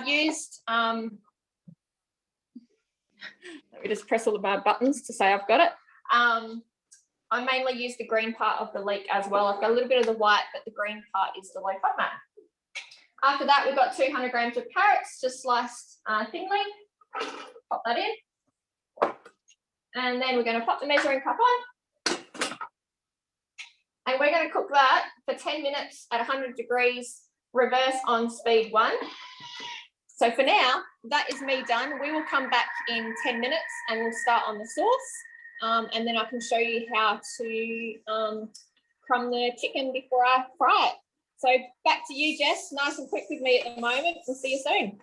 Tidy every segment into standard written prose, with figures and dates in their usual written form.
used, let me just press all the bad buttons to say I've got it. I mainly use the green part of the leek as well. I've got a little bit of the white, but the green part is the low FODMAP. After that, we've got 200 grams of carrots, just sliced thinly. Pop that in. And then we're going to pop the measuring cup on. And we're going to cook that for 10 minutes at 100 degrees, reverse on speed 1. So for now, that is me done. We will come back in 10 minutes and we'll start on the sauce. And then I can show you how to crumb the chicken before I fry it. So back to you, Jess. Nice and quick with me at the moment. We'll see you soon.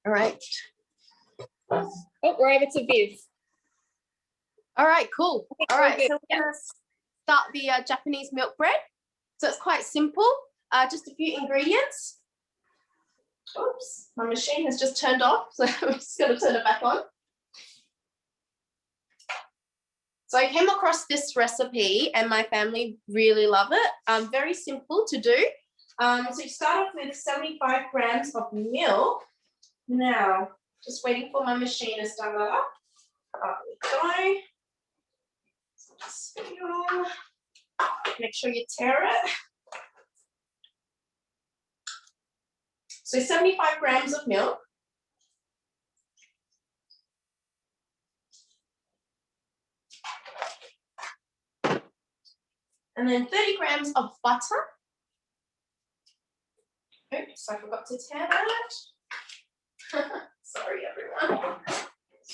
All right. Oh, we're over to Viv. All right, cool. All right, so we're going to start the Japanese milk bread. So it's quite simple, just a few ingredients. Oops, my machine has just turned off, so I'm just going to turn it back on. So I came across this recipe and my family really love it. Very simple to do. So you start off with 75 grams of milk. Now, just waiting for my machine to start that up. Up we go. Just make sure you tear it. So 75 grams of milk. And then 30 grams of butter. Oops, I forgot to tear that. Sorry, everyone.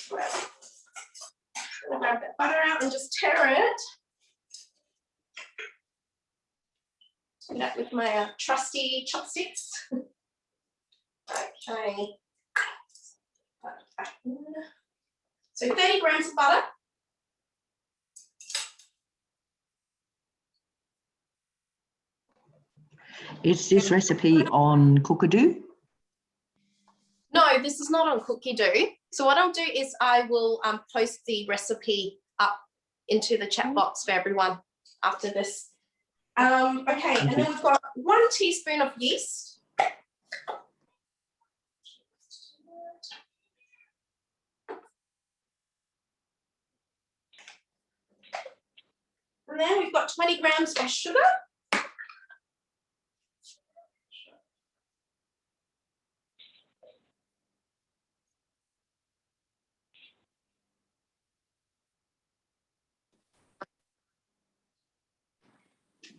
I'm gonna grab that butter out and just tear it. Do that with my trusty chopsticks. Okay. So 30 grams of butter. Is this recipe on Cookadoo? No, this is not on Cookadoo. So what I'll do is I will post the recipe up into the chat box for everyone after this. Okay, and then we've got 1 teaspoon of yeast. And then we've got 20 grams of sugar.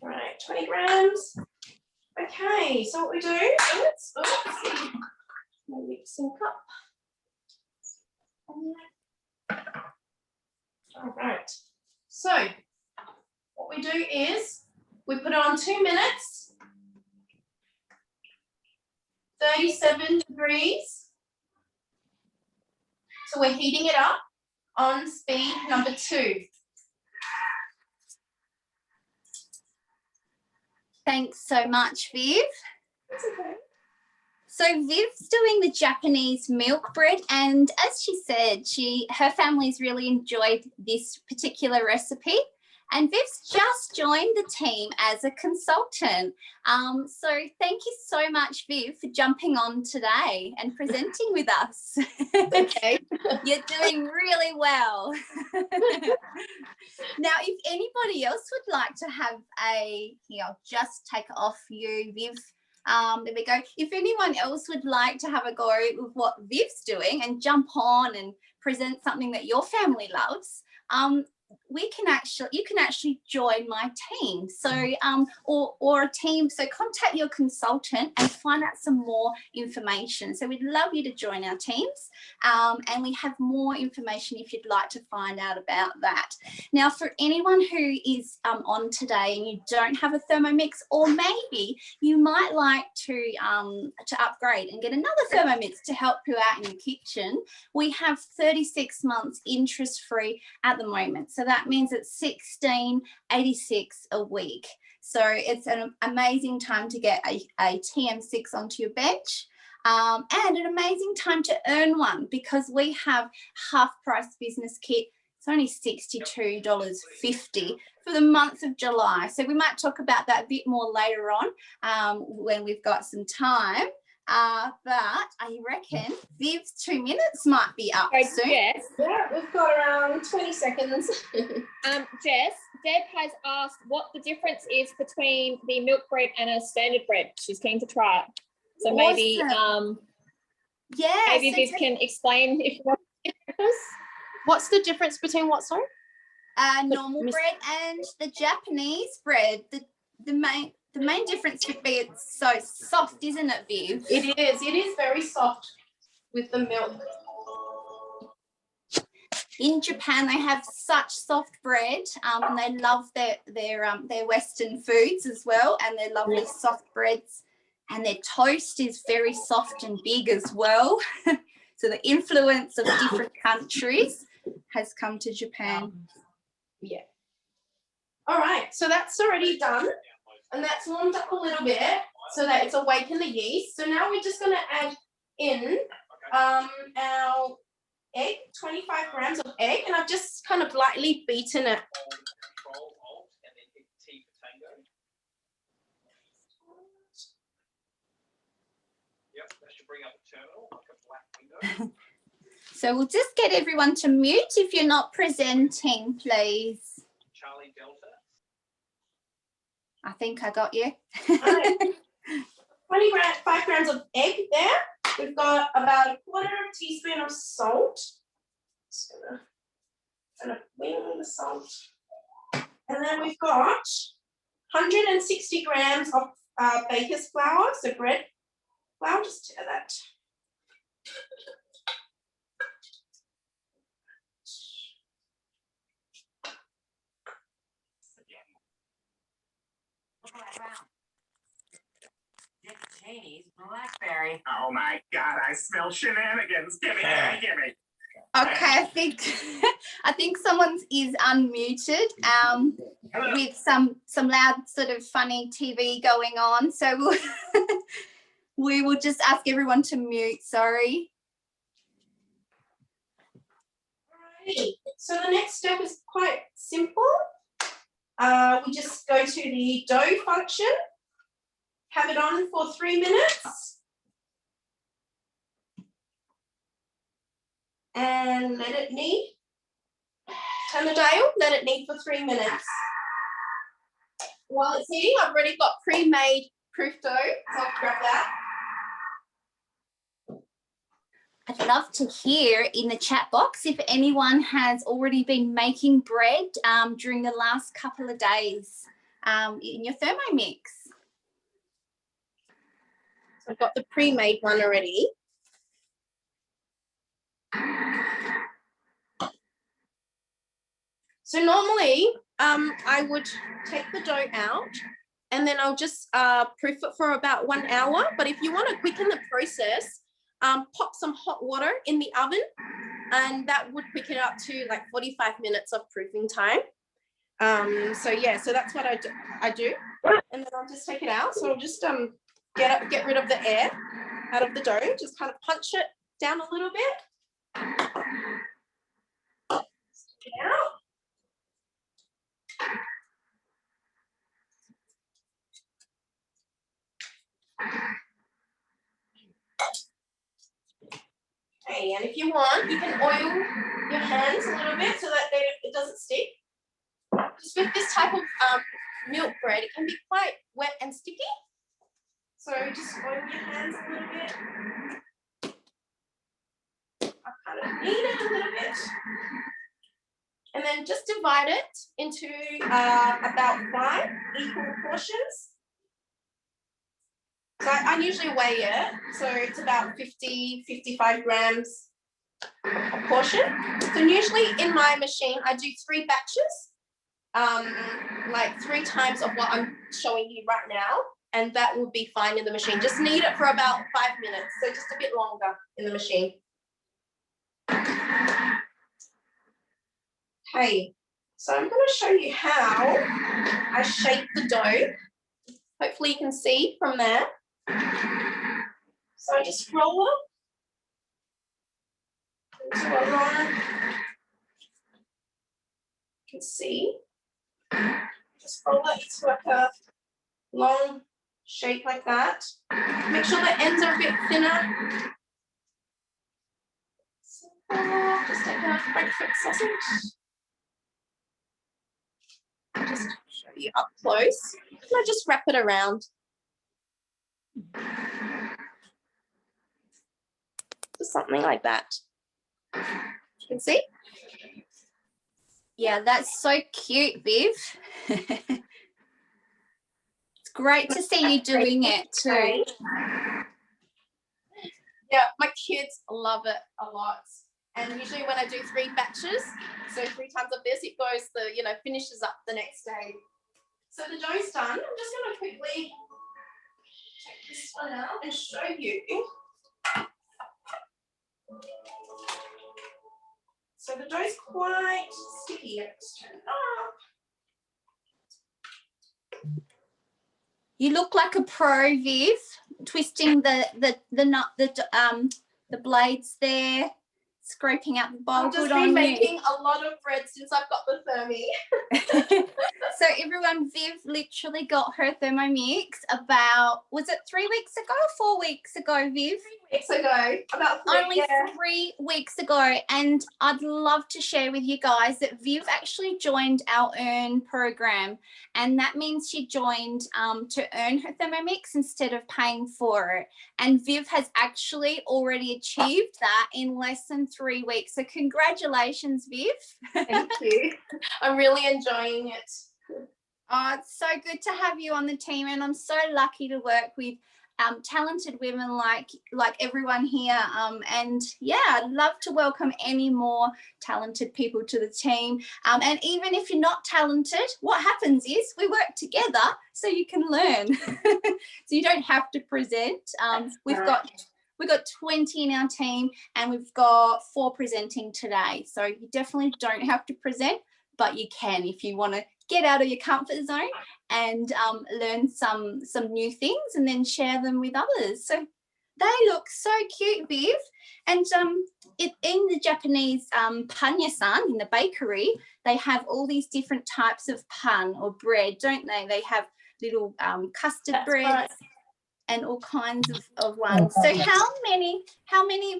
All right, 20 grams. Okay, so what we do is, my mixing cup. All right, so what we do is we put it on 2 minutes, 37 degrees. So we're heating it up on speed number 2. Thanks so much, Viv. That's okay. So Viv's doing the Japanese milk bread, and as she said, her family's really enjoyed this particular recipe. And Viv's just joined the team as a consultant. So thank you so much, Viv, for jumping on today and presenting with us. Okay. You're doing really well. Now, if anybody else would like to have here, I'll just take it off you, Viv. There we go. If anyone else would like to have a go with what Viv's doing and jump on and present something that your family loves, you can actually join my team. So or a team, so contact your consultant and find out some more information. So we'd love you to join our teams, and we have more information if you'd like to find out about that. Now, for anyone who is on today and you don't have a Thermomix, or maybe you might like to upgrade and get another Thermomix to help you out in your kitchen, we have 36 months interest-free at the moment. So that means it's $16.86 a week. So it's an amazing time to get a TM6 onto your bench, and an amazing time to earn one, because we have half price business kit, It's only $62.50 for the month of July. So we might talk about that a bit more later on when we've got some time. But I reckon Viv's 2 minutes might be up soon. Jess, Yeah, we've got around 20 seconds. Jess, Deb has asked what the difference is between the milk bread and a standard bread. She's keen to try it. So maybe maybe Viv can explain if you want the difference. What's the difference between what, sorry? Normal bread and the Japanese bread. The main difference would be it's so soft, isn't it, Viv? It is very soft with the milk. In Japan, they have such soft bread, and they love their Western foods as well, and their lovely soft breads. And their toast is very soft and big as well. So the influence of different countries has come to Japan. Yeah. All right, so that's already done. And that's warmed up a little bit so that it's awakened the yeast. So now we're just going to add in our egg, 25 grams of egg, and I've just kind of lightly beaten it. Yep, that should bring up a terminal, like a black window. So we'll just get everyone to mute if you're not presenting, please. Charlie Delta. I think I got you. 25 grams of egg there. We've got about a quarter of a teaspoon of salt. Just gonna wing the salt. And then we've got 160 grams of baker's flour, so bread flour, just tear that. Cheney's blackberry. Oh my God, I smell shenanigans. Gimme. Okay, I think someone's is unmuted with some loud sort of funny TV going on. So we will just ask everyone to mute. Sorry. Alrighty. So the next step is quite simple. We just go to the dough function. Have it on for 3 minutes. And let it knead. Turn the dial, let it knead for 3 minutes. While it's kneading, I've already got pre-made proof dough, so I'll grab that. I'd love to hear in the chat box if anyone has already been making bread during the last couple of days in your Thermomix. So I've got the pre-made one already. So normally I would take the dough out and then I'll just proof it for about 1 hour. But if you want to quicken the process, pop some hot water in the oven and that would quicken it up to like 45 minutes of proofing time. So yeah, so that's what I do. And then I'll just take it out. So I'll just get rid of the air out of the dough, just kind of punch it down a little bit. Take it out. Okay, and if you want, you can oil your hands a little bit so that it doesn't stick. Just with this type of milk bread, it can be quite wet and sticky. So just oil your hands a little bit. I'll kind of knead it a little bit. And then just divide it into about 5 equal portions. So I usually weigh it, so it's about 55 grams a portion. So usually in my machine, I do 3 batches, like 3 times of what I'm showing you right now, and that will be fine in the machine. Just knead it for about 5 minutes, so just a bit longer in the machine. Okay, so I'm going to show you how I shape the dough. Hopefully you can see from there. So I just roll it into a long can see. Just roll it into like a long shape like that. Make sure the ends are a bit thinner. Just take a Frankfurt sausage. Just show you up close. And I just wrap it around. Just something like that. You can see. Yeah, that's so cute, Viv. It's great to see you doing it too. Yeah, my kids love it a lot. And usually when I do 3 batches, so 3 times of this, it goes finishes up the next day. So the dough's done. I'm just going to quickly take this one out and show you. So the dough's quite sticky. Let's turn it up. You look like a pro, Viv, twisting the blades there, scraping out the bowl. I've just Good on been you. making a lot of bread since I've got the Thermi. So everyone, Viv literally got her Thermomix about, was it 3 weeks ago or 4 weeks ago, Viv? 3 weeks ago, about 3, Only 3 weeks ago. And I'd love to share with you guys that Viv actually joined our Earn program. And that means she joined to earn her Thermomix instead of paying for it. And Viv has actually already achieved that in less than 3 weeks. So congratulations, Viv. Thank you. I'm really enjoying it. Oh, it's so good to have you on the team, and I'm so lucky to work with talented women like everyone here. And yeah, I'd love to welcome any more talented people to the team. And even if you're not talented, what happens is we work together so you can learn. So you don't have to present. We've got 20 in our team, and we've got 4 presenting today. So you definitely don't have to present, but you can if you want to get out of your comfort zone and learn some new things and then share them with others. So they look so cute, Viv. And in the Japanese pan-ya-san, in the bakery, they have all these different types of pan or bread, don't they? They have little custard breads. Right. And all kinds of ones. So how many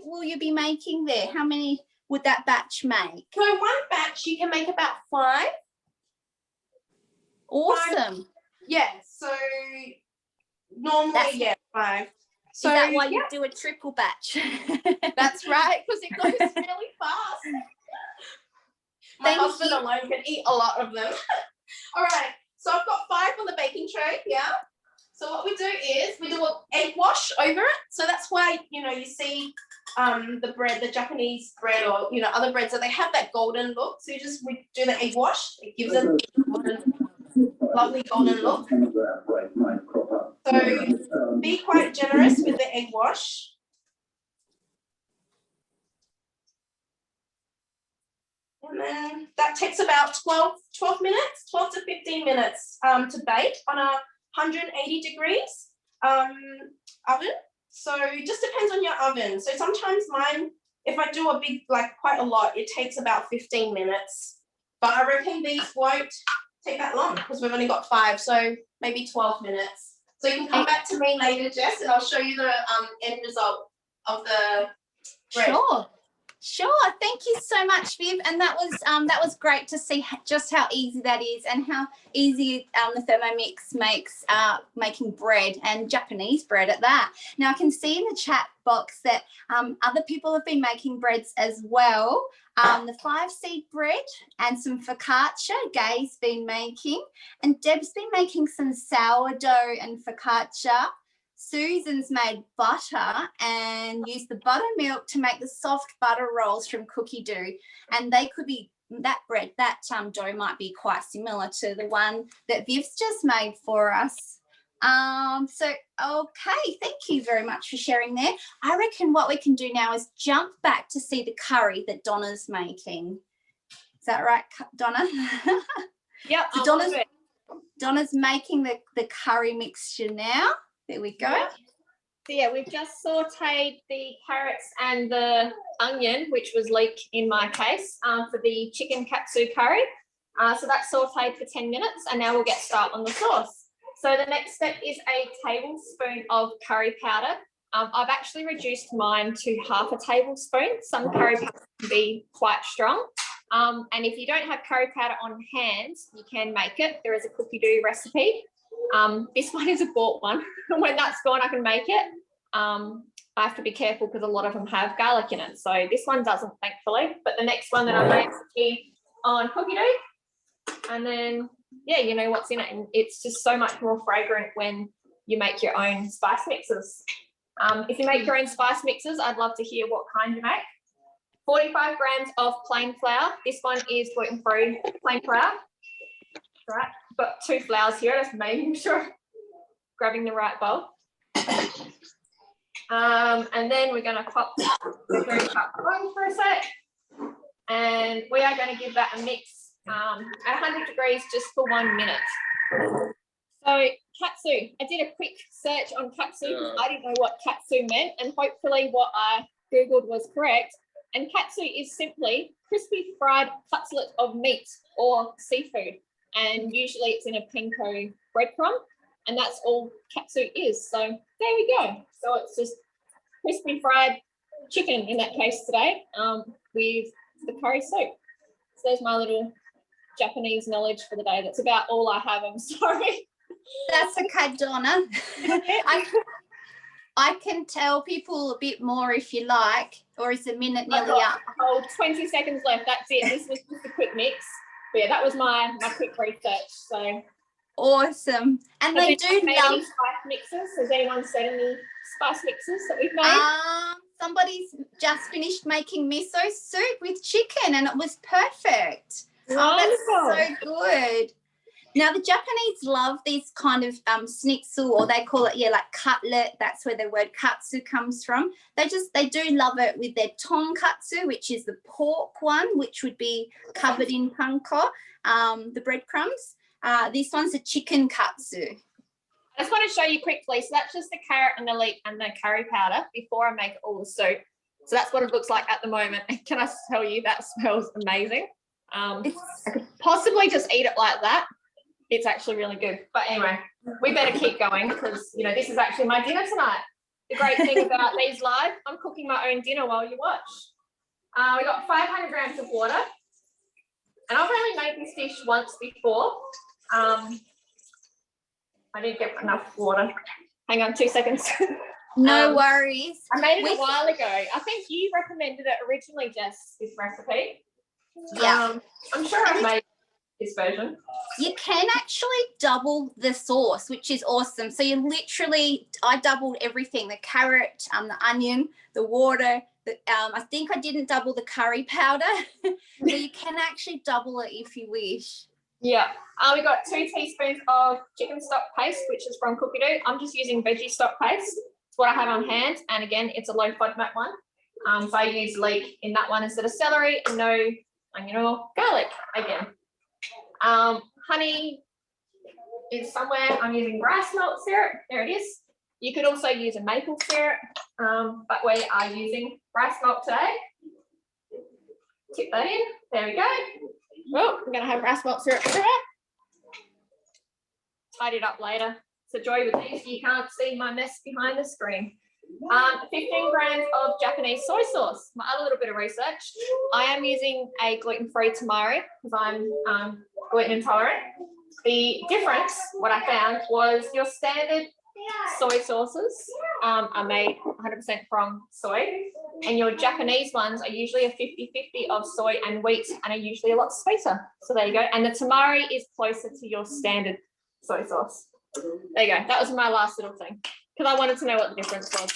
will you be making there? How many would that batch make? So one batch you can make about 5. Awesome. 5. Yeah, so normally 5. So is that why you do a triple batch? That's right, because it goes really fast. My husband alone can eat a lot of them. All right, so I've got 5 on the baking tray, yeah. So what we do is we do an egg wash over it. So that's why, you see the bread, the Japanese bread or, other breads, so they have that golden look. So we do the egg wash. It gives it a lovely golden look. So be quite generous with the egg wash. And then that takes about 12 minutes, 12 to 15 minutes to bake on a 180 degrees oven. So it just depends on your oven. So sometimes mine, if I do a big, quite a lot, it takes about 15 minutes. But I reckon these won't take that long because we've only got 5, so maybe 12 minutes. So you can come back to me later, Jess, and I'll show you the end result of the bread. Sure. Thank you so much, Viv. And that was great to see just how easy that is and how easy the Thermomix makes making bread, and Japanese bread at that. Now I can see in the chat box that other people have been making breads as well. The 5-seed bread and some focaccia Gay's been making, and Deb's been making some sourdough and focaccia. Susan's made butter and used the buttermilk to make the soft butter rolls from cookie dough, and they could be that dough might be quite similar to the one that Viv's just made for us. So okay, thank you very much for sharing there. I reckon what we can do now is jump back to see the curry that Donna's making. Is that right, Donna? Yep. So Donna's making the curry mixture now. There we go. Yeah. So yeah, we've just sauteed the carrots and the onion, which was leek in my case, for the chicken katsu curry. So that's sauteed for 10 minutes, and now we'll get started on the sauce. So the next step is a tablespoon of curry powder. I've actually reduced mine to half a tablespoon. Some curry powder can be quite strong. And if you don't have curry powder on hand, you can make it. There is a cookie dough recipe. This one is a bought one. When that's gone, I can make it. I have to be careful because a lot of them have garlic in it. So this one doesn't, thankfully. But the next one that I make is on cookie dough. And then, yeah, you know what's in it. And it's just so much more fragrant when you make your own spice mixes. If you make your own spice mixes, I'd love to hear what kind you make. 45 grams of plain flour. This one is gluten-free plain flour. All right, got 2 flours here, just making sure, grabbing the right bowl. And then we're going to pop the green cup on for a sec. And we are going to give that a mix at 100 degrees just for 1 minute. So katsu, I did a quick search on katsu because I didn't know what katsu meant, and hopefully what I Googled was correct. And katsu is simply crispy fried cutlet of meat or seafood. And usually it's in a panko breadcrumb, and that's all katsu is. So there we go. So it's just crispy fried chicken in that case today with the curry soup. So there's my little Japanese knowledge for the day. That's about all I have. I'm sorry. That's okay, Donna. I can tell people a bit more if you like, or is the minute nearly up? Oh, 20 seconds left. That's it. This was just a quick mix. But yeah, that was my quick research. So awesome. And they do love spice mixes. Has anyone said any spice mixes that we've made? Somebody's just finished making miso soup with chicken, and it was perfect. That's so good. Now, the Japanese love these kind of schnitzel, or they call it, like cutlet. That's where the word katsu comes from. They do love it with their tonkatsu, which is the pork one, which would be covered in panko, the breadcrumbs. This one's a chicken katsu. I just want to show you quickly. So that's just the carrot and the leek and the curry powder before I make all the soup. So that's what it looks like at the moment. And can I tell you, that smells amazing. I could possibly just eat it like that. It's actually really good. But anyway, we better keep going because, you know, this is actually my dinner tonight. The great thing about these live, I'm cooking my own dinner while you watch. We got 500 grams of water. And I've only made this dish once before. I didn't get enough water. Hang on 2 seconds. No worries. I made it a while ago. I think you recommended it originally, Jess, this recipe. Yeah. I'm sure I've made this version. You can actually double the sauce, which is awesome. So you literally, I doubled everything, the carrot, the onion, the water. I think I didn't double the curry powder. So you can actually double it if you wish. Yeah. We got 2 teaspoons of chicken stock paste, which is from Cookie Dough. I'm just using veggie stock paste. It's what I have on hand. And again, it's a low FODMAP one. So I use leek in that one instead of celery, and no onion or garlic again. Honey is somewhere. I'm using rice malt syrup. There it is. You could also use a maple syrup, but we are using rice malt today. Tip that in. There we go. Oh, I'm going to have rice malt syrup everywhere. Tidy it up later. It's a joy with these. You can't see my mess behind the screen. 15 grams of Japanese soy sauce. My other little bit of research. I am using a gluten-free tamari because I'm gluten intolerant. The difference, what I found, was your standard soy sauces are made 100% from soy, and your Japanese ones are usually a 50-50 of soy and wheat, and are usually a lot sweeter. So there you go. And the tamari is closer to your standard soy sauce. There you go. That was my last little thing because I wanted to know what the difference was.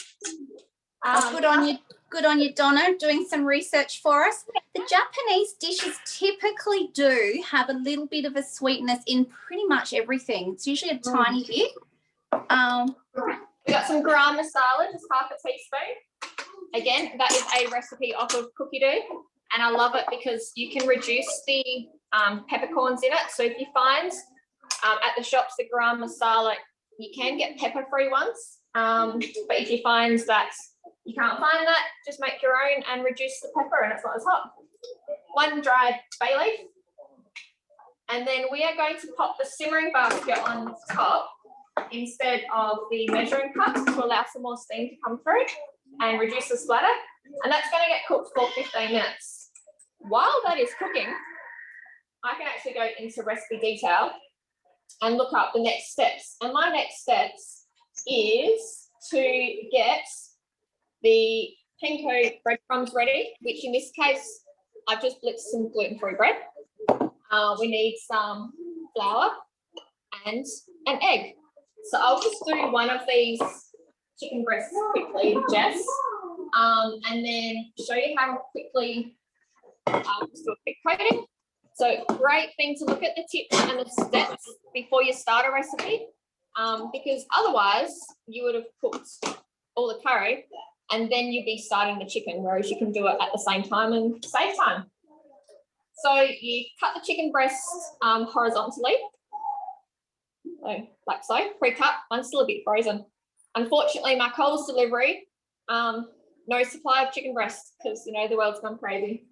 Good on you, Donna, doing some research for us. The Japanese dishes typically do have a little bit of a sweetness in pretty much everything. It's usually a tiny bit. We got some garam masala, just half a teaspoon. Again, that is a recipe off of Cookie Dough, and I love it because you can reduce the peppercorns in it. So if you find at the shops the garam masala, you can get pepper-free ones, but if you find that you can't find that, just make your own and reduce the pepper, and it's not as hot. 1 dried bay leaf. And then we are going to pop the simmering basket on top instead of the measuring cup to allow some more steam to come through and reduce the splatter. And that's going to get cooked for 15 minutes. While that is cooking, I can actually go into recipe detail and look up the next steps. And my next steps is to get the panko breadcrumbs ready, which in this case, I've just blitzed some gluten-free bread. We need some flour and an egg. So I'll just do one of these chicken breasts quickly, Jess, and then show you how quickly just do a quick coating. So great thing to look at the tips and the steps before you start a recipe, because otherwise you would have cooked all the curry and then you'd be starting the chicken, whereas you can do it at the same time and save time. So you cut the chicken breasts horizontally, so like so, pre-cut. Mine's still a bit frozen. Unfortunately, my Coles delivery, no supply of chicken breasts because, you know, the world's gone crazy.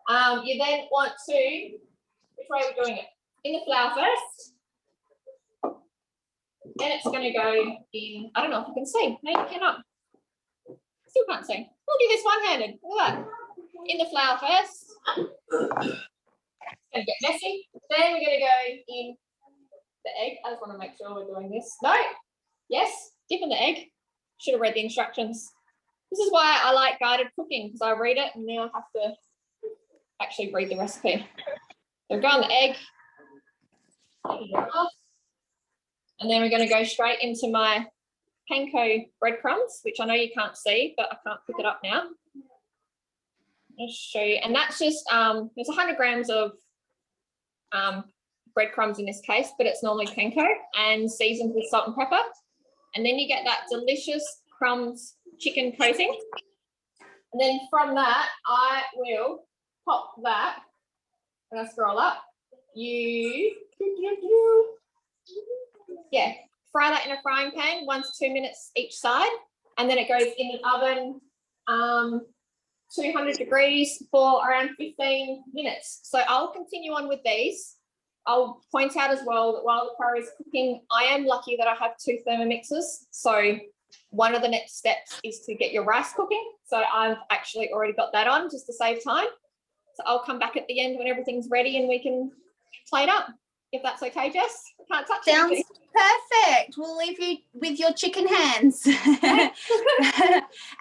You then want to, which way are we doing it? In the flour first. Then it's going to go in, I don't know if you can see, maybe you cannot. Still can't see. We'll do this one-handed, look at that. In the flour first. It's going to get messy. Then we're going to go in the egg. I just want to make sure we're doing this. No, yes, dip in the egg. Should have read the instructions. This is why I like guided cooking, because I read it and now I have to actually read the recipe. So go in the egg. And then we're going to go straight into my panko breadcrumbs, which I know you can't see, but I can't pick it up now. I'll show you. And that's just, there's 100 grams of breadcrumbs in this case, but it's normally panko and seasoned with salt and pepper. And then you get that delicious crumbs chicken coating. And then from that, I will pop that, and I scroll up, fry that in a frying pan, 1 to 2 minutes each side, and then it goes in the oven 200 degrees for around 15 minutes. So I'll continue on with these. I'll point out as well that while the curry is cooking, I am lucky that I have 2 Thermomixes. So one of the next steps is to get your rice cooking. So I've actually already got that on just to save time. So I'll come back at the end when everything's ready and we can plate up, if that's okay, Jess. Can't touch it. Sounds perfect. We'll leave you with your chicken hands.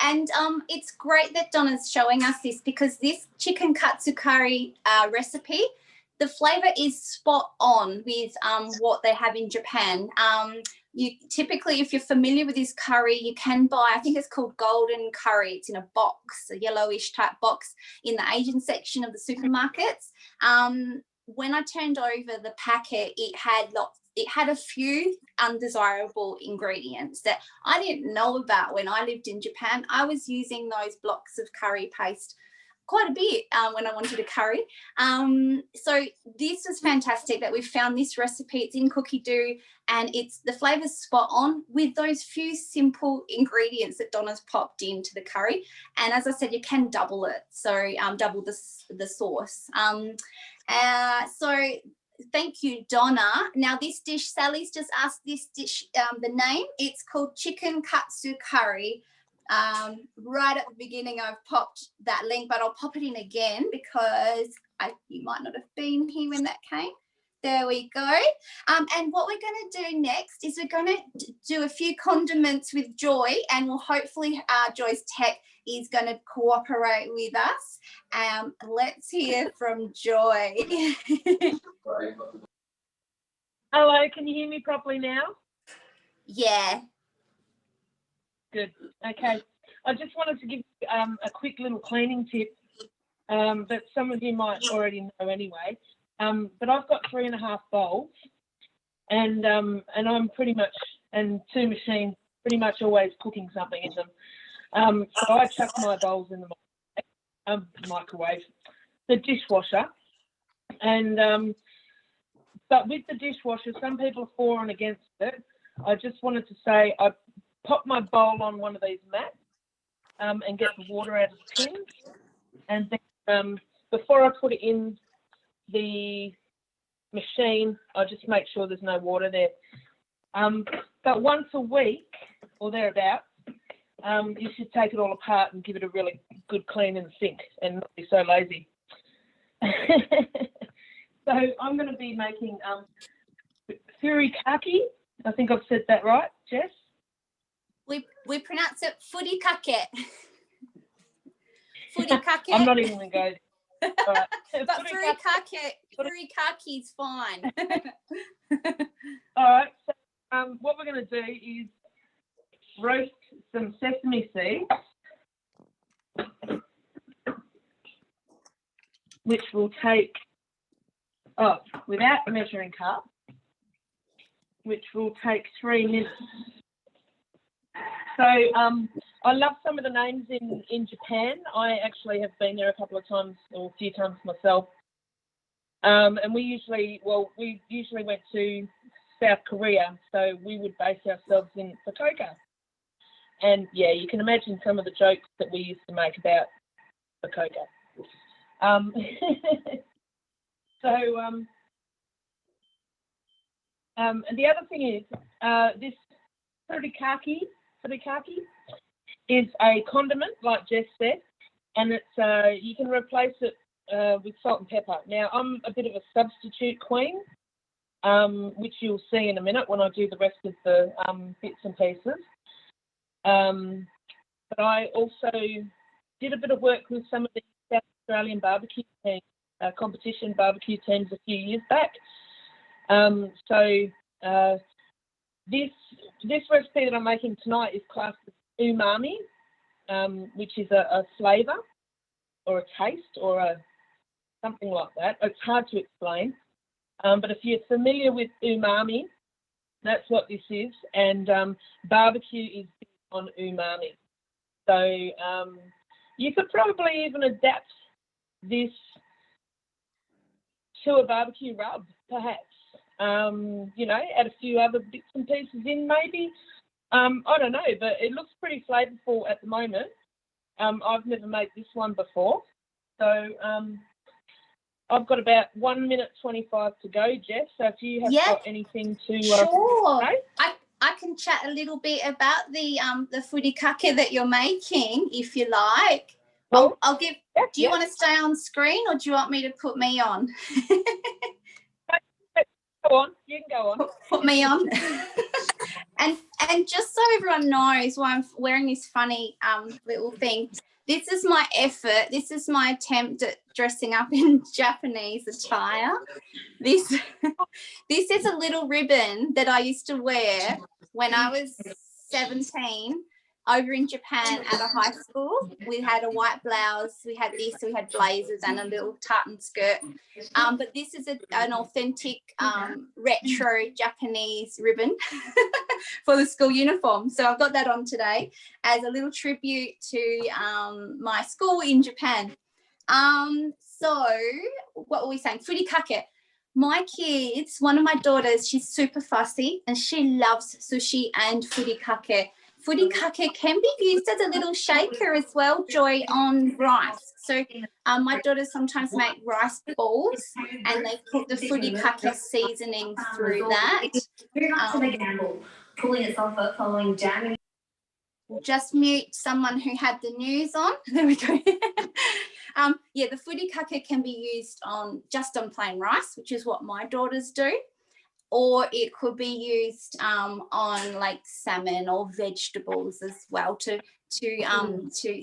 And it's great that Donna's showing us this, because this chicken katsu curry recipe, the flavour is spot on with what they have in Japan. You typically, if you're familiar with this curry, you can buy, I think it's called golden curry. It's in a box, a yellowish type box in the Asian section of the supermarkets. When I turned over the packet, it had a few undesirable ingredients that I didn't know about when I lived in Japan. I was using those blocks of curry paste quite a bit when I wanted a curry. So this was fantastic that we found this recipe. It's in Cookie Dough, and it's the flavour's spot on with those few simple ingredients that Donna's popped into the curry. And as I said, you can double it, so double the sauce. So thank you, Donna. Now this dish, Sally's just asked this dish the name. It's called chicken katsu curry. Right at the beginning I've popped that link, but I'll pop it in again because you might not have been here when that came. There we go. And what we're going to do next is we're going to do a few condiments with Joy, and we'll hopefully Joy's tech is going to cooperate with us. Let's hear from Joy. Hello, can you hear me properly now? Yeah. Good. Okay. I just wanted to give a quick little cleaning tip that some of you might already know anyway. But I've got 3.5 bowls, and I'm pretty much, and 2 machines, pretty much always cooking something in them. So I chuck my bowls in the microwave, the dishwasher, and but with the dishwasher, some are for and against it. I just wanted to say I pop my bowl on one of these mats and get the water out of the tins, and then before I put it in the machine, I just make sure there's no water there. But once a week or thereabouts, you should take it all apart and give it a really good clean in the sink and not be so lazy. So I'm going to be making furikake. I think I've said that right, Jess? We pronounce it furikake. Furikake. I'm not even going to go there. All right. But furikake's fine. All right. So, what we're going to do is roast some sesame seeds, which will take, without a measuring cup, which will take 3 minutes. So I love some of the names in Japan. I actually have been there a couple of times or a few times myself. And we usually went to South Korea, so we would base ourselves in Fukuoka. And yeah, you can imagine some of the jokes that we used to make about Fukuoka. And the other thing is this furikake is a condiment, like Jess said, and it's you can replace it with salt and pepper. Now, I'm a bit of a substitute queen, which you'll see in a minute when I do the rest of the bits and pieces. But I also did a bit of work with some of the South Australian barbecue teams, competition barbecue teams a few years back. This recipe that I'm making tonight is classed as umami, which is a flavour or a taste or something like that. It's hard to explain, but if you're familiar with umami, that's what this is, and barbecue is on umami. So you could probably even adapt this to a barbecue rub, perhaps. Add a few other bits and pieces in maybe. I don't know, but it looks pretty flavourful at the moment. I've never made this one before. So I've got about 1 minute 25 to go, Jess. So if you have got anything to sure. say. I can chat a little bit about the furikake that you're making, if you like. Well, I'll give. Do you want to stay on screen, or do you want me to put me on? Go on. You can go on. Put me on. And just so everyone knows why I'm wearing this funny little thing, this is my effort. This is my attempt at dressing up in Japanese attire. This is a little ribbon that I used to wear when I was 17 over in Japan at a high school. We had a white blouse, we had blazers and a little tartan skirt. But this is an authentic retro Japanese ribbon for the school uniform. So I've got that on today as a little tribute to my school in Japan. So what were we saying? Furikake. My kids, one of my daughters, she's super fussy and she loves sushi and furikake. Furikake can be used as a little shaker as well, Joy, on rice. So my daughters sometimes make rice balls and they put the furikake seasoning through that. Pulling itself up following jamming. We'll just mute someone who had the news on. There we go. The furikake can be used just on plain rice, which is what my daughters do. Or it could be used on like salmon or vegetables as well to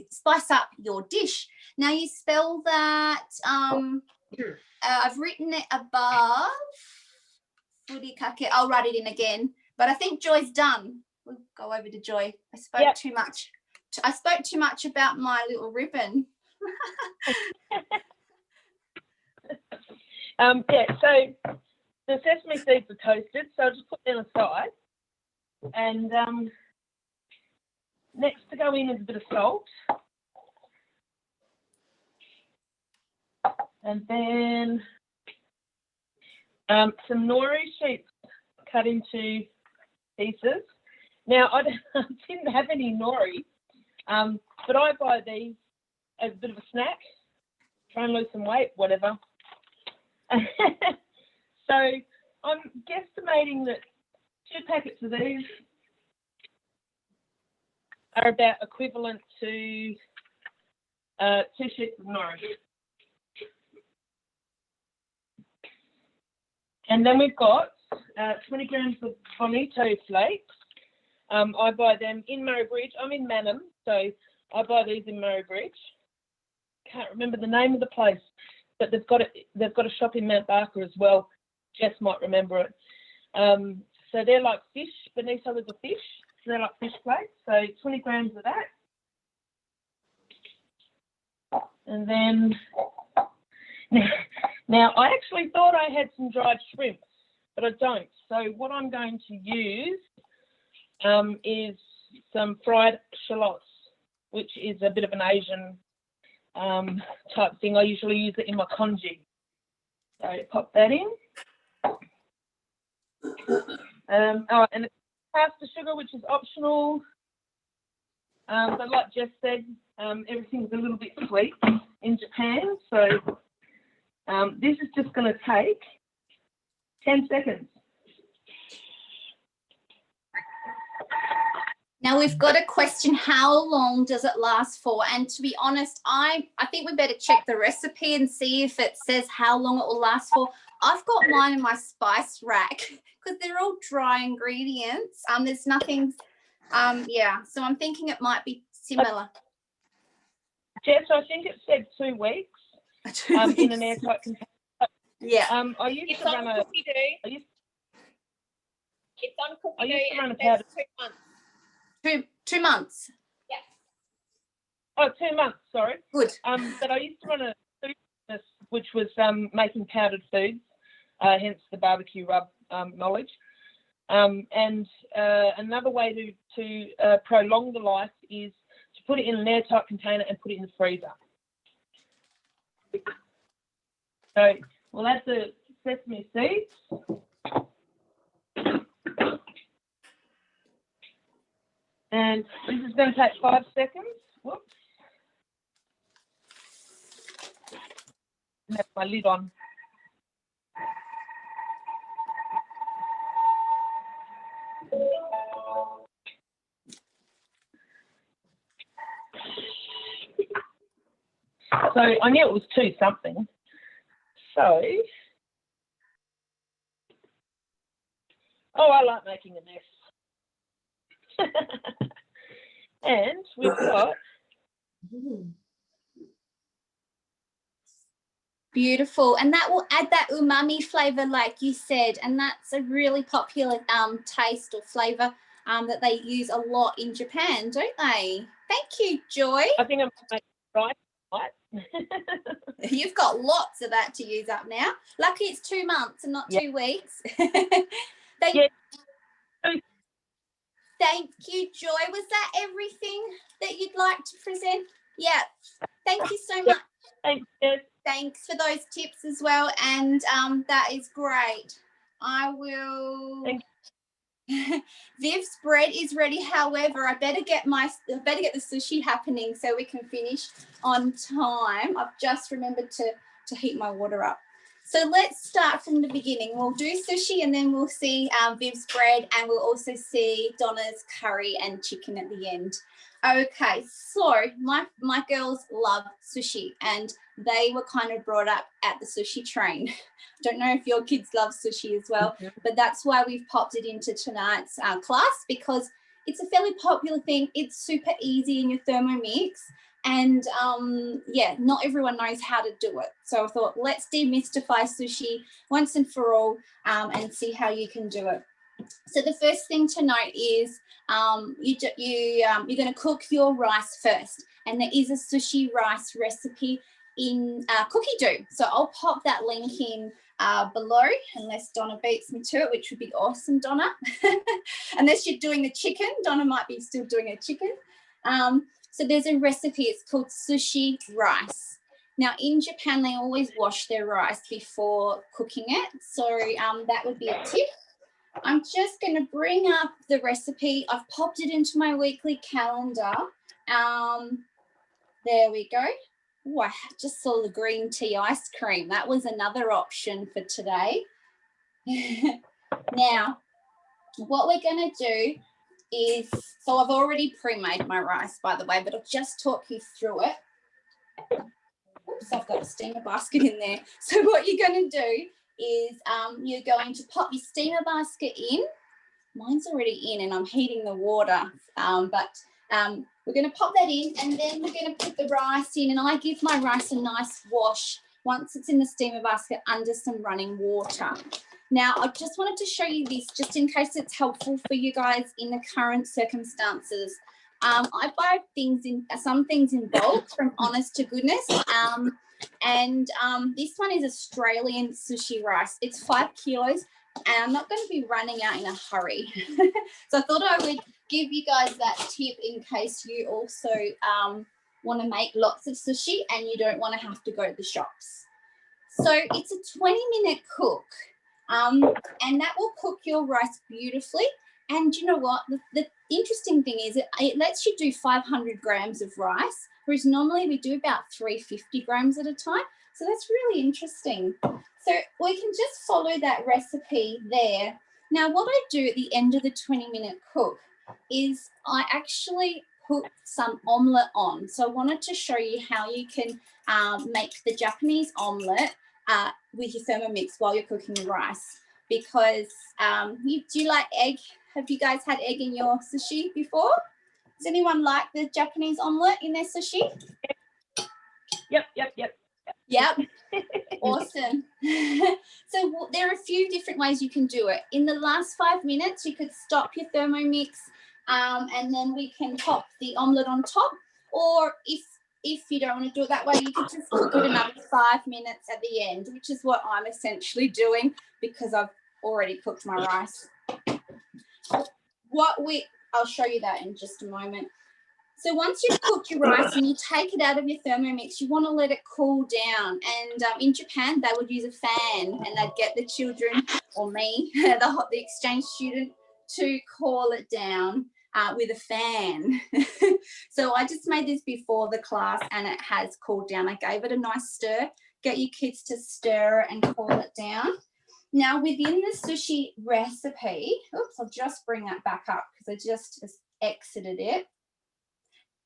spice up your dish. Now you spell that. I've written it above furikake. I'll write it in again, but I think Joy's done. We'll go over to Joy. I spoke too much. I spoke too much about my little ribbon. So the sesame seeds are toasted, so I'll just put them aside. And next to go in is a bit of salt. And then some nori sheets cut into pieces. Now, I didn't have any nori, but I buy these as a bit of a snack, try and lose some weight, whatever. So I'm guesstimating that 2 packets of these are about equivalent to 2 sheets of Norris. And then we've got 20 grams of bonito flakes. I buy them in Murray Bridge. I'm in Manham, so I buy these in Murray Bridge. Can't remember the name of the place, but they've got a shop in Mount Barker as well. Jess might remember it. So they're like fish. Bonito is a fish. So they're like fish flakes. So 20 grams of that. And then now I actually thought I had some dried shrimp, but I don't. So what I'm going to use is some fried shallots, which is a bit of an Asian type thing. I usually use it in my congee. So pop that in. Oh, and it's pasta sugar, which is optional. But like Jess said, everything's a little bit sweet in Japan. So this is just going to take 10 seconds. Now we've got a question, how long does it last for? And to be honest, I think we better check the recipe and see if it says how long it will last for. I've got mine in my spice rack because they're all dry ingredients. There's nothing, yeah, so I'm thinking it might be similar. Jess, I think it said 2 weeks in an airtight container. Yeah. I used to run a Cookie Dough. It's on Cookie I used to Dough run and a powder. it's 2 months. 2 months. Yeah. Oh, 2 months, sorry. Good. But I used to run a food business which was making powdered foods, hence the barbecue rub knowledge. And another way to prolong the life is to put it in an airtight container and put it in the freezer. So we'll add the sesame seeds. And this is going to take 5 seconds. Whoops. And that's my lid on. So I knew it was 2 something. So, I like making a mess. And we've got Beautiful, and that will add that umami flavor like you said, and that's a really popular taste or flavor that they use a lot in Japan, don't they? Thank you, Joy. I think I'm making right. You've got lots of that to use up now. Lucky it's 2 months and not 2 weeks. Thank you, Joy. Was that everything that you'd like to present? Yeah. Thank you so much. Thanks, Jess. Thanks for those tips as well, and that is great. I will. Thank Viv's bread is ready. However, I better get the sushi happening so we can finish on time. I've just remembered to heat my water up. So let's start from the beginning. We'll do sushi and then we'll see Viv's bread, and we'll also see Donna's curry and chicken at the end. Okay, so my girls love sushi and they were kind of brought up at the sushi train. Don't know if your kids love sushi as well, but that's why we've popped it into tonight's class, because it's a fairly popular thing. It's super easy in your Thermomix, and yeah, not everyone knows how to do it. So I thought, let's demystify sushi once and for all and see how you can do it. So the first thing to note is you're going to cook your rice first, and there is a sushi rice recipe in Cookie Dough. So I'll pop that link in below, unless Donna beats me to it, which would be awesome, Donna. Unless you're doing the chicken, Donna might be still doing a chicken. So there's a recipe, it's called sushi rice. Now in Japan, they always wash their rice before cooking it. So that would be a tip. I'm just going to bring up the recipe. I've popped it into my weekly calendar. There we go. Oh, I just saw the green tea ice cream. That was another option for today. Now, what we're going to do is, so I've already pre-made my rice, by the way, but I'll just talk you through it. Oops, I've got a steamer basket in there. So what you're going to do is you're going to pop your steamer basket in. Mine's already in and I'm heating the water, we're going to pop that in and then we're going to put the rice in, and I give my rice a nice wash once it's in the steamer basket under some running water. Now, I just wanted to show you this just in case it's helpful for you guys in the current circumstances. I buy some things in bulk from Honest to Goodness, and this one is Australian sushi rice. It's 5 kilos, and I'm not going to be running out in a hurry. So I thought I would give you guys that tip in case you also want to make lots of sushi and you don't want to have to go to the shops. So it's a 20-minute cook, and that will cook your rice beautifully. And you know what? The interesting thing is it lets you do 500 grams of rice, whereas normally we do about 350 grams at a time. So that's really interesting. So we can just follow that recipe there. Now, what I do at the end of the 20-minute cook is I actually put some omelette on. So I wanted to show you how you can make the Japanese omelette with your Thermomix while you're cooking the rice. Because do you like egg? Have you guys had egg in your sushi before? Does anyone like the Japanese omelette in their sushi? Yep. Yep. Awesome. So there are a few different ways you can do it. In the last 5 minutes, you could stop your Thermomix and then we can pop the omelette on top. Or if you don't want to do it that way, you could just cook it another 5 minutes at the end, which is what I'm essentially doing because I've already cooked my rice. I'll show you that in just a moment. So once you've cooked your rice and you take it out of your Thermomix, you want to let it cool down. And in Japan, they would use a fan and they'd get the children, or me, the exchange student, to cool it down with a fan. So I just made this before the class and it has cooled down. I gave it a nice stir. Get your kids to stir and cool it down. Now, within the sushi recipe, oops, I'll just bring that back up because I just exited it.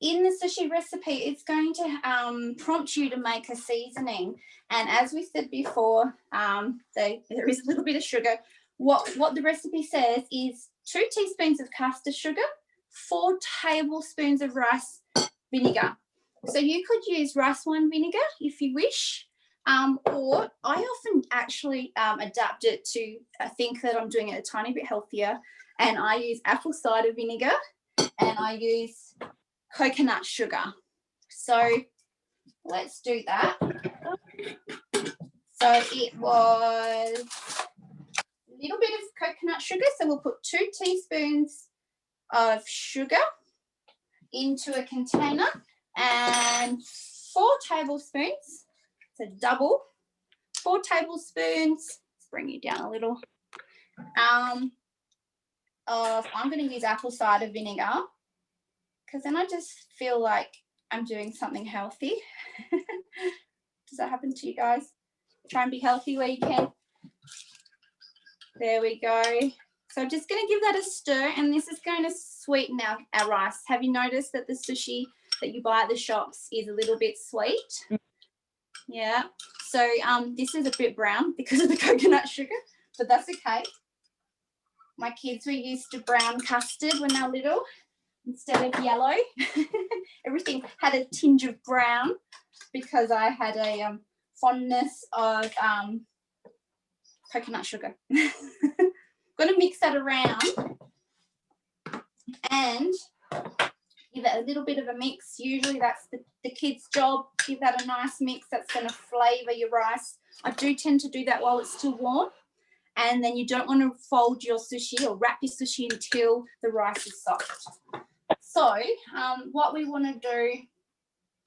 In the sushi recipe, it's going to prompt you to make a seasoning. And as we said before, there is a little bit of sugar. What the recipe says is 2 teaspoons of caster sugar, 4 tablespoons of rice vinegar. So you could use rice wine vinegar if you wish. Or I often actually adapt it to think that I'm doing it a tiny bit healthier, and I use apple cider vinegar and I use coconut sugar. So let's do that. So it was a little bit of coconut sugar. So we'll put 2 teaspoons of sugar into a container and 4 tablespoons. So double, 4 tablespoons. Let's bring it down a little. I'm going to use apple cider vinegar because then I just feel like I'm doing something healthy. Does that happen to you guys? Try and be healthy where you can. There we go. So I'm just going to give that a stir, and this is going to sweeten our rice. Have you noticed that the sushi that you buy at the shops is a little bit sweet? Yeah. So this is a bit brown because of the coconut sugar, but that's okay. My kids were used to brown custard when they were little instead of yellow. Everything had a tinge of brown because I had a fondness of coconut sugar. Going to mix that around and give it a little bit of a mix. Usually that's the kids' job. Give that a nice mix. That's going to flavour your rice. I do tend to do that while it's still warm. And then you don't want to fold your sushi or wrap your sushi until the rice is soft. So what we want to do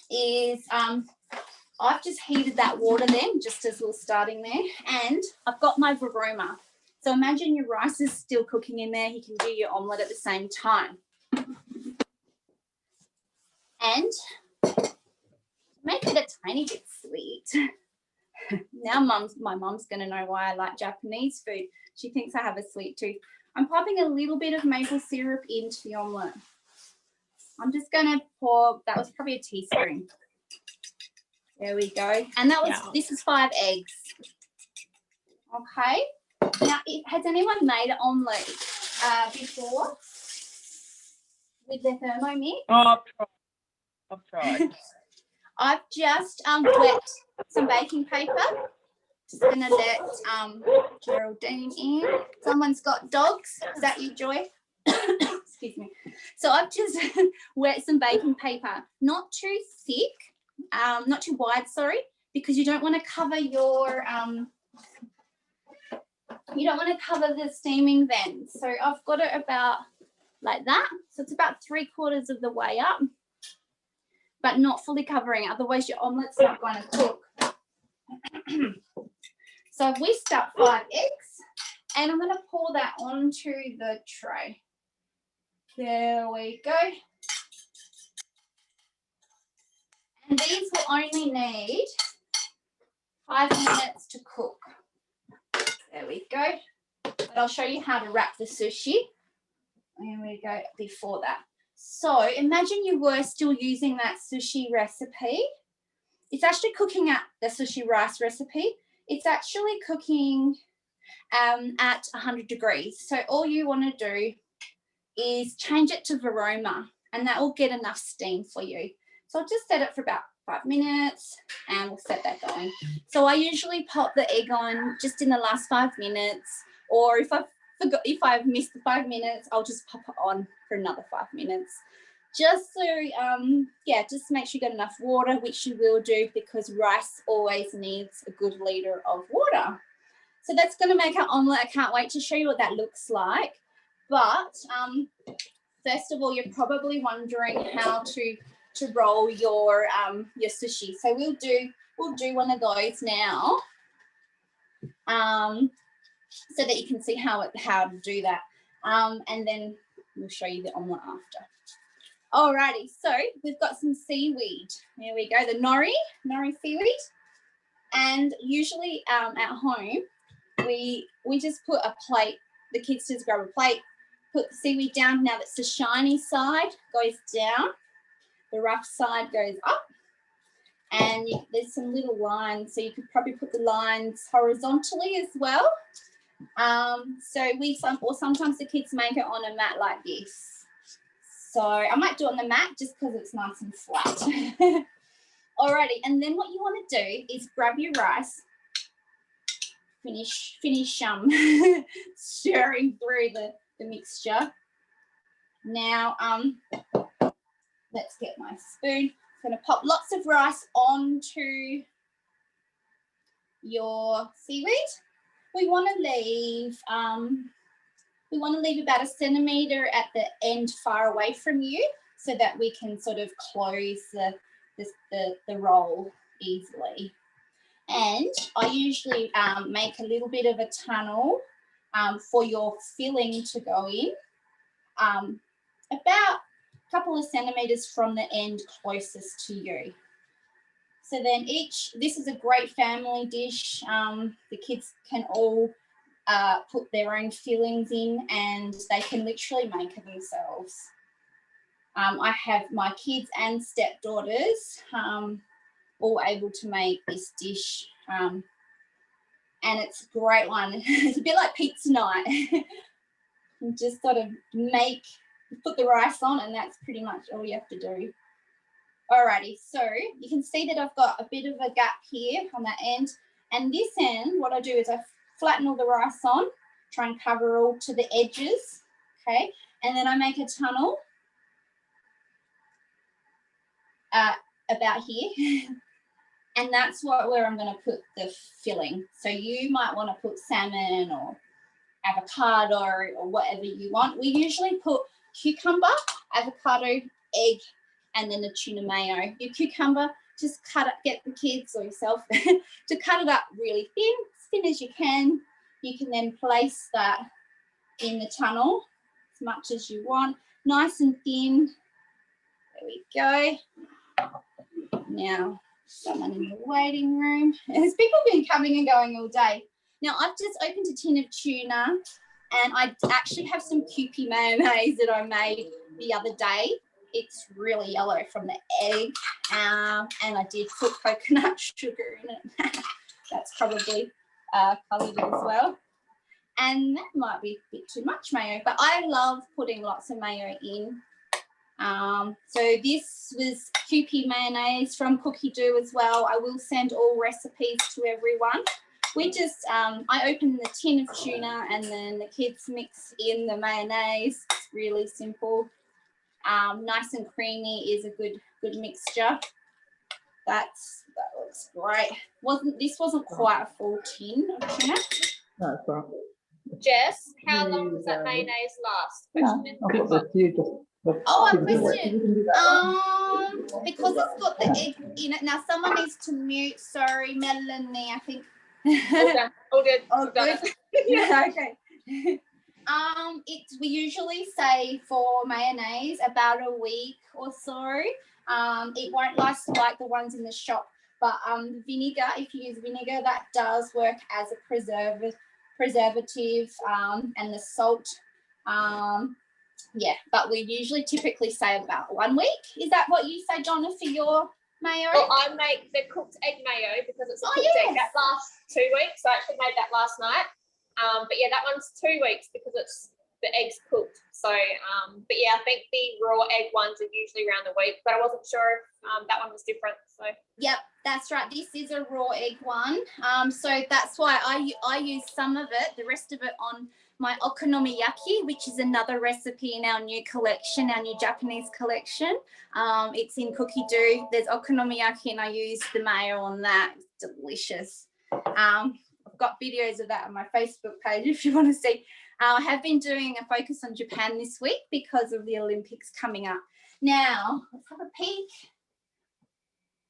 is I've just heated that water then, just as we're starting there. And I've got my varoma. So imagine your rice is still cooking in there. You can do your omelette at the same time. And make it a tiny bit sweet. Now my mum's going to know why I like Japanese food. She thinks I have a sweet tooth. I'm popping a little bit of maple syrup into the omelette. I'm just going to pour, that was probably a teaspoon. There we go. And that was, this is 5 eggs. Okay. Now, has anyone made an omelette before with their Thermomix? Oh, I've tried. I've just wet some baking paper. Just gonna let Geraldine in. Someone's got dogs. Is that you, Joy? Excuse me. So I've just wet some baking paper, not too thick, not too wide, sorry, because you don't want to cover your you don't want to cover the steaming vent. So I've got it about like that. So it's about 3/4 of the way up, but not fully covering, otherwise your omelette's not going to cook. So I've whisked up 5 eggs and I'm going to pour that onto the tray. There we go. And these will only need 5 minutes to cook. There we go. But I'll show you how to wrap the sushi. There we go, before that. So imagine you were still using that sushi recipe. It's actually cooking at the sushi rice recipe. It's actually cooking at 100 degrees. So all you want to do is change it to Varoma, and that will get enough steam for you. So I'll just set it for about 5 minutes and we'll set that going. So I usually pop the egg on just in the last 5 minutes, or if I've missed the 5 minutes, I'll just pop it on for another 5 minutes. Just so, just make sure you got enough water, which you will do because rice always needs a good liter of water. So that's going to make our omelette. I can't wait to show you what that looks like. But first of all, you're probably wondering how to roll your sushi. So we'll do one of those now, so that you can see how to do that. And then we'll show you the omelette after. Alrighty, so we've got some seaweed. There we go, the nori seaweed. And usually at home, we just put a plate, the kids just grab a plate, put the seaweed down. Now that's the shiny side goes down, the rough side goes up, and there's some little lines, so you could probably put the lines horizontally as well. Sometimes the kids make it on a mat like this. So I might do it on the mat just because it's nice and flat. Alrighty, and then what you want to do is grab your rice, finish stirring through the mixture. Now, let's get my spoon. I'm going to pop lots of rice onto your seaweed. We want to leave about 1 centimetre at the end far away from you so that we can sort of close the roll easily. And I usually make a little bit of a tunnel for your filling to go in, about a couple of centimetres from the end closest to you. So then this is a great family dish. The kids can all put their own fillings in and they can literally make it themselves. I have my kids and stepdaughters all able to make this dish, and it's a great one. It's a bit like pizza night. You just sort of put the rice on, and that's pretty much all you have to do. Alrighty, so you can see that I've got a bit of a gap here on that end, and this end, what I do is I flatten all the rice on, try and cover all to the edges, okay, and then I make a tunnel about here, and that's where I'm going to put the filling. So you might want to put salmon or avocado or whatever you want. We usually put cucumber, avocado, egg, and then the tuna mayo. Your cucumber, just cut it, get the kids or yourself to cut it up really thin, as thin as you can. You can then place that in the tunnel as much as you want, nice and thin. There we go. Now, Someone in the waiting room. There's people been coming and going all day. Now I've just opened a tin of tuna, and I actually have some Kewpie mayonnaise that I made the other day. It's really yellow from the egg, and I did put coconut sugar in it. That's probably coloured as well. And that might be a bit too much mayo, but I love putting lots of mayo in. So this was Kewpie mayonnaise from Cookie Do as well. I will send all recipes to everyone. We just, I open the tin of tuna and then the kids mix in the mayonnaise. It's really simple. Nice and creamy is a good mixture. That looks great. This wasn't quite a full tin of tuna. No, it's all right. Jess, how long does that mayonnaise last? I've got the few just. Oh, a question. Because it's got the egg in it. Now someone needs to mute. Sorry, Melanie, I think. All good. Oh, good. Yeah, okay. We usually say for mayonnaise about a week or so. It won't last like the ones in the shop, but vinegar, if you use vinegar, that does work as a preservative, and the salt. Yeah, but we usually typically say about 1 week. Is that what you say, Donna, for your mayo? Well, I make the cooked egg mayo because it's a cooked egg. That lasts 2 weeks. I actually made that last night. But yeah, that one's 2 weeks because the egg's cooked. So, but yeah, I think the raw egg ones are usually around a week, but I wasn't sure if that one was different. So. Yep, that's right. This is a raw egg one. So that's why I use some of it, the rest of it on my okonomiyaki, which is another recipe in our new collection, our new Japanese collection. It's in Cookie Do. There's okonomiyaki and I use the mayo on that. It's delicious. I've got videos of that on my Facebook page if you want to see. I have been doing a focus on Japan this week because of the Olympics coming up. Now, let's have a peek.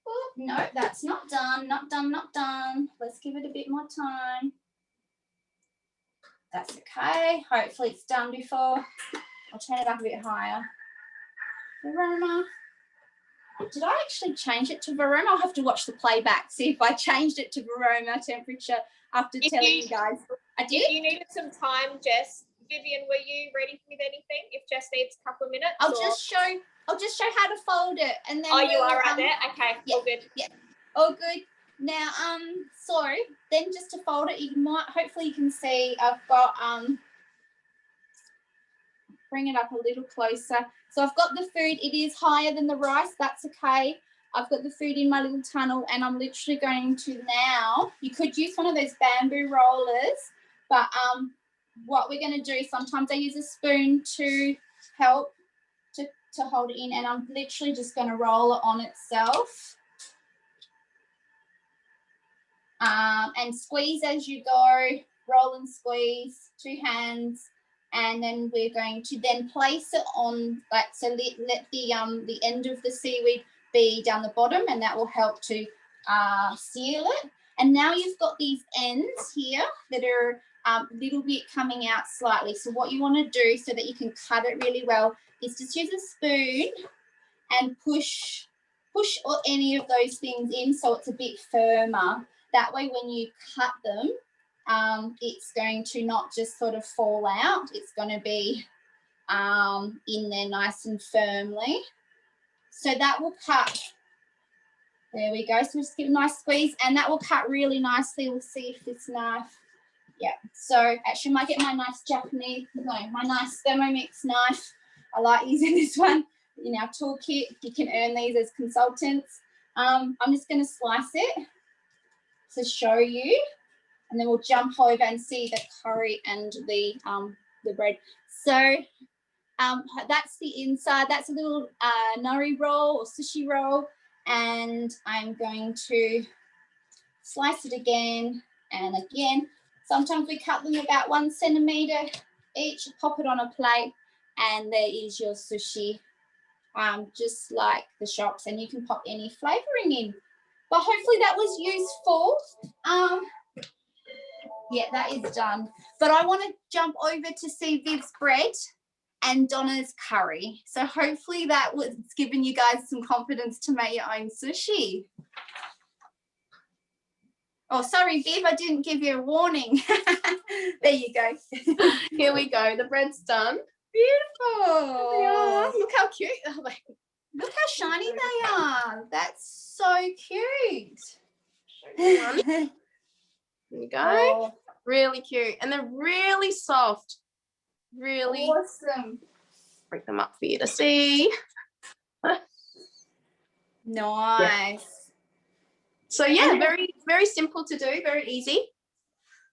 Oh, no, that's not done, not done. Let's give it a bit more time. That's okay. Hopefully it's done before. I'll turn it up a bit higher. Aroma. Did I actually change it to Varoma? I'll have to watch the playback, see if I changed it to Varoma temperature after telling you guys. I did. If you needed some time, Jess, Vivian, were you ready with anything? If Jess needs a couple of minutes, I'll just show how to fold it, and then. Oh, you are right there. Okay, yeah, all good. Yeah, all good. Now, so then just to fold it, hopefully you can see I've got bring it up a little closer. So I've got the food. It is higher than the rice. That's okay. I've got the food in my little tunnel, and I'm literally going to now. You could use one of those bamboo rollers, but what we're going to do, sometimes I use a spoon to help to hold it in, and I'm literally just going to roll it on itself. And squeeze as you go, roll and squeeze, 2 hands, and then we're going to then place it on, like, so let the end of the seaweed be down the bottom, and that will help to seal it. And now you've got these ends here that are a little bit coming out slightly. So what you want to do so that you can cut it really well is just use a spoon and push any of those things in so it's a bit firmer. That way when you cut them, it's going to not just sort of fall out. It's going to be in there nice and firmly. So that will cut. There we go. So just give it a nice squeeze, and that will cut really nicely. We'll see if this knife. Yeah. So actually, I might get my nice my nice Thermomix knife. I like using this one in our toolkit. You can earn these as consultants. I'm just going to slice it to show you, and then we'll jump over and see the curry and the bread. So that's the inside. That's a little nori roll or sushi roll, and I'm going to slice it again and again. Sometimes we cut them about 1 centimetre each, pop it on a plate, and there is your sushi, just like the shops, and you can pop any flavouring in. But hopefully that was useful. Yeah, that is done. But I want to jump over to see Viv's bread and Donna's curry. So hopefully that was giving you guys some confidence to make your own sushi. Oh, sorry, Viv, I didn't give you a warning. There you go. Here we go. The bread's done. Beautiful. Look how cute. Oh, my- Look how shiny they are. That's so cute. There you go. Oh, Really cute. And they're really soft. Really awesome. bring them up for you to see. Nice. So yeah, And- very, very simple to do, very easy.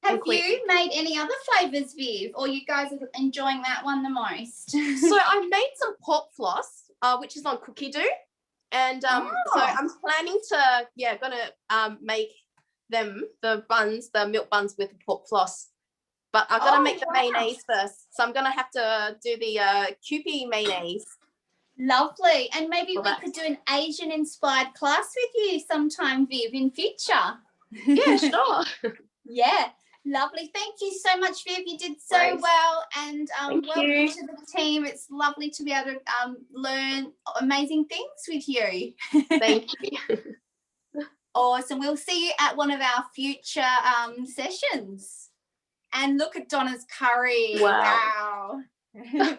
Have and quick. you made any other flavours, Viv, or you guys are enjoying that one the most? So I made some pork floss, which is on cookie dough. And so I'm planning to, gonna make them, the milk buns with the pork floss. But I've got to make the mayonnaise first. So I'm going to have to do the Kewpie mayonnaise. Lovely. And maybe For we that. could do an Asian-inspired class with you sometime, Viv, in future. Yeah, sure. Yeah, lovely. Thank you so much, Viv. You did so Thanks. well, and Thank welcome you. to the team. It's lovely to be able to learn amazing things with you. Thank you. Awesome. We'll see you at one of our future sessions. And look at Donna's curry. Wow.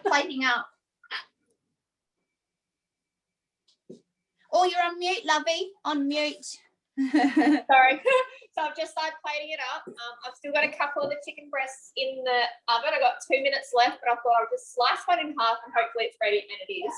Plating up. Oh, you're on mute, lovey. On mute. Sorry. So I've just started plating it up. I've still got a couple of the chicken breasts in the oven. I've got 2 minutes left, but I thought I'll just slice one in half and hopefully it's ready, and it is.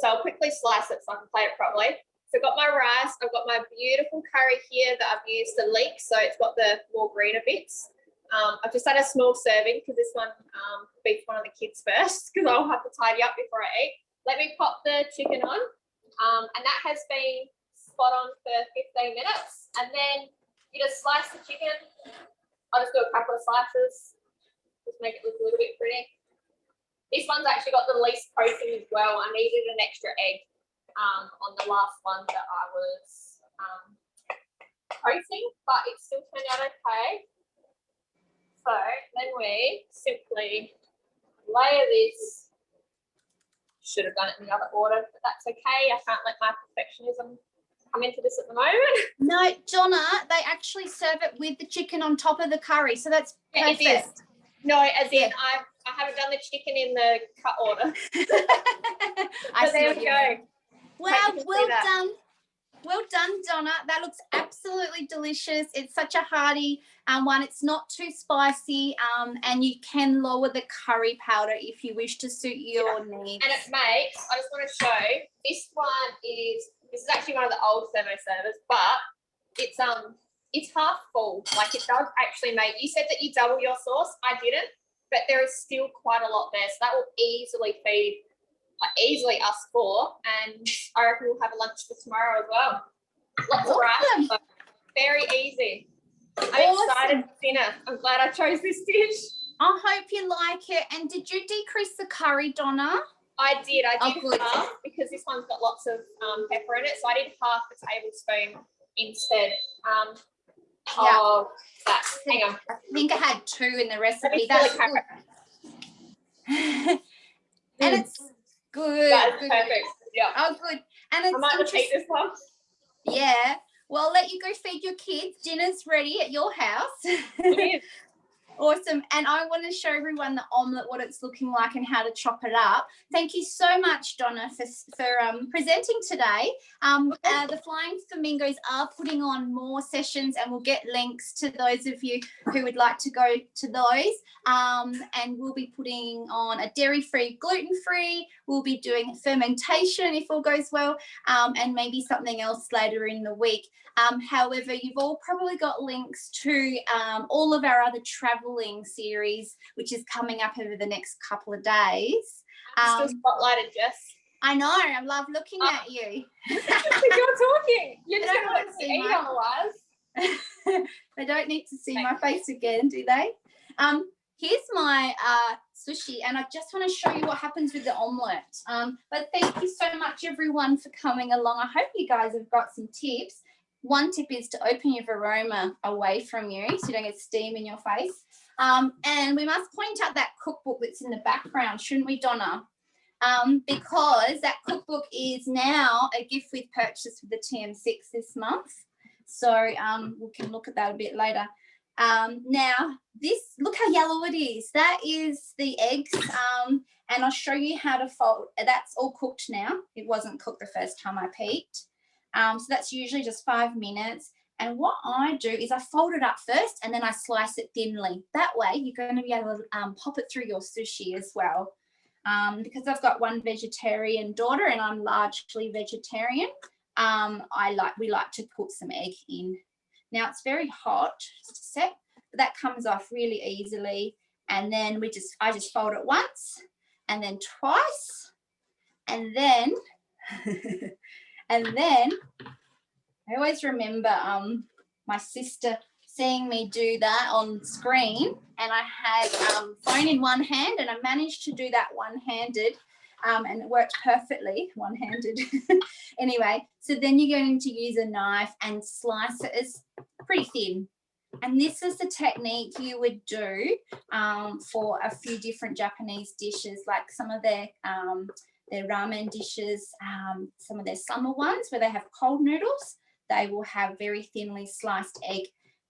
So I'll quickly slice it so I can plate it properly. So I've got my rice. I've got my beautiful curry here that I've used the leek, so it's got the more greener bits. I've just had a small serving because this one will be for one of the kids first because I'll have to tidy up before I eat. Let me pop the chicken on, and that has been spot on for 15 minutes. And then you just slice the chicken. I'll just do a couple of slices, just make it look a little bit pretty. This one's actually got the least protein as well. I needed an extra egg on the last one that I was posting, but it still turned out okay. So then we simply layer this. Should have done it in the other order, but that's okay. I can't let my perfectionism come into this at the moment. No, Donna, they actually serve it with the chicken on top of the curry, so that's perfect. It is. No, as in I haven't done the chicken in the cut order. I So there see we what you mean. go. Well, Great to see well that. done. Well done, Donna. That looks absolutely delicious. It's such a hearty one. It's not too spicy, and you can lower the curry powder if you wish to suit your needs. And it makes, I just want to show, this is actually one of the old thermo servers, but it's half full. Like it does actually make, you said that you double your sauce. I didn't, but there is still quite a lot there. So that will easily feed us four, and I reckon we'll have a lunch for tomorrow as well. Lots of rice, so very easy. I'm excited for dinner. I'm glad I chose this dish. I hope you like it. And did you decrease the curry, Donna? I did good. half because this one's got lots of pepper in it, so I did half a tablespoon instead of that. Hang on. I think I had 2 in the Let recipe. me That's fill it, good. And it's good. That is good. perfect. Yeah. Oh, good. And it's I might repeat this one. Yeah. Well, I'll let you go feed your kids. Dinner's ready at your house. It is. Awesome. And I want to show everyone the omelette, what it's looking like and how to chop it up. Thank you so much, Donna, for presenting today. The Flying Flamingos are putting on more sessions, and we'll get links to those of you who would like to go to those. And we'll be putting on a dairy-free, gluten-free. We'll be doing fermentation if all goes well, and maybe something else later in the week. However, you've all probably got links to all of our other traveling series, which is coming up over the next couple of days. Still spotlighted, Jess. I know, I love looking at you. You're talking. You're just don't going to want let to me see eat otherwise. They don't need to see my face again, do they? Here's my sushi, and I just want to show you what happens with the omelette. But thank you so much, everyone, for coming along. I hope you guys have got some tips. One tip is to open your varoma away from you so you don't get steam in your face. And we must point out that cookbook that's in the background, shouldn't we, Donna? Because that cookbook is now a gift with purchase with the TM6 this month. So we can look at that a bit later. Now this, look how yellow it is. That is the eggs. And I'll show you how to fold. That's all cooked now. It wasn't cooked the first time I peeked. So that's usually just 5 minutes. And what I do is I fold it up first and then I slice it thinly. That way you're going to be able to pop it through your sushi as well. Because I've got one vegetarian daughter and I'm largely vegetarian, we like to put some egg in. Now it's very hot, just a sec, but that comes off really easily. And then I just fold it once and then twice, and then and then I always remember my sister seeing me do that on screen, and I had phone in one hand and I managed to do that one-handed, and it worked perfectly one-handed. Anyway, so then you're going to use a knife and slice it as pretty thin. And this is the technique you would do for a few different Japanese dishes, like some of their ramen dishes, some of their summer ones where they have cold noodles. They will have very thinly sliced egg,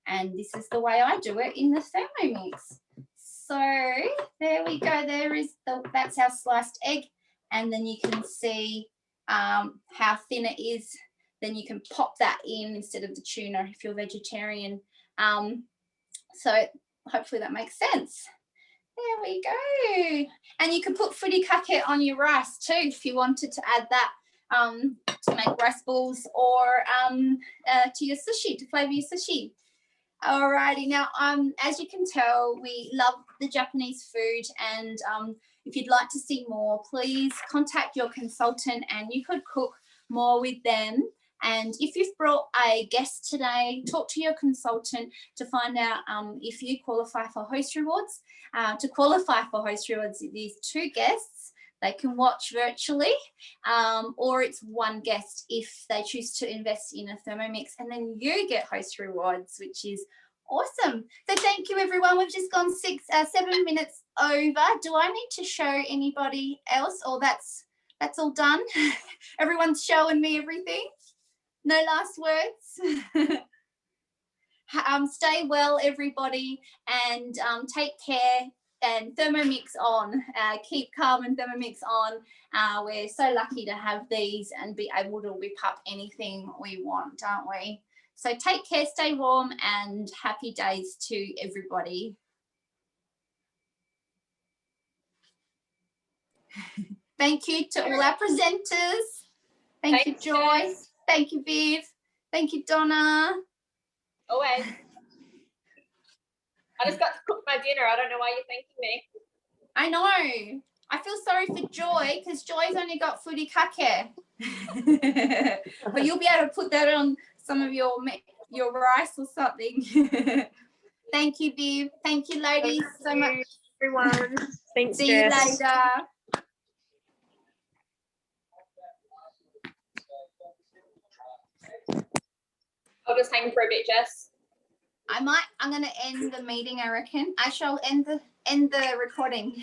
and this is the way I do it in the Thermomix. So there we go. That's our sliced egg, and then you can see how thin it is. Then you can pop that in instead of the tuna if you're vegetarian. So hopefully that makes sense. There we go. And you can put furikake on your rice too if you wanted to add that to make rice balls, or to your sushi, to flavour your sushi. Alrighty, now as you can tell, we love the Japanese food, and if you'd like to see more, please contact your consultant and you could cook more with them. And if you've brought a guest today, talk to your consultant to find out if you qualify for host rewards. To qualify for host rewards, these 2 guests, they can watch virtually, or it's 1 guest if they choose to invest in a Thermomix, and then you get host rewards, which is awesome. So thank you, everyone. We've just gone 7 minutes over. Do I need to show anybody else, or that's all done? Everyone's showing me everything. No last words. Stay well, everybody, and take care. And Thermomix on. Keep calm and Thermomix on. We're so lucky to have these and be able to whip up anything we want, aren't we? So take care, stay warm, and happy days to everybody. Thank you to all our presenters. Thank you, Joyce. Thank you, Viv. Thank you, Donna. Always. I just got to cook my dinner. I don't know why you're thanking me. I know. I feel sorry for Joy because Joy's only got furikake. But you'll be able to put that on some of your rice or something. Thank you, Viv. Thank you, ladies, so much. Everyone. Thanks, See Jess. you later. I'll just hang for a bit, Jess. I'm going to end the meeting, I reckon. I shall end the recording.